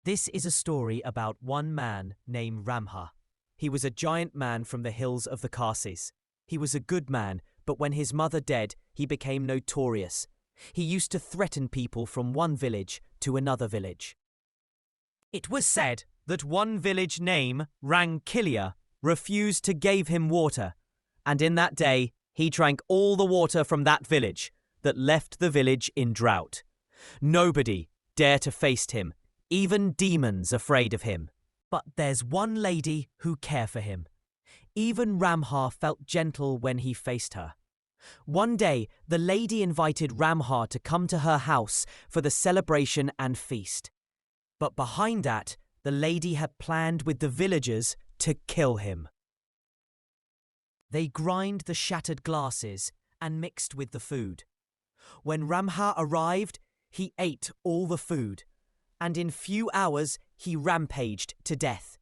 This is a story about one man named Ramha. He was a giant man from the hills of the Khasis. He was a good man, but when his mother died, he became notorious. He used to threaten people from one village to another village. It was said that one village named Rankilia refused to give him water, and in that day he drank all the water from that village that left the village in drought. Nobody dared to face him, even demons afraid of him. But there's one lady who cared for him. Even Ramha felt gentle when he faced her. One day, the lady invited Ramha to come to her house for the celebration and feast. But behind that, the lady had planned with the villagers to kill him. They grind the shattered glasses and mixed with the food. When Ramha arrived, he ate all the food, and in few hours he rampaged to death.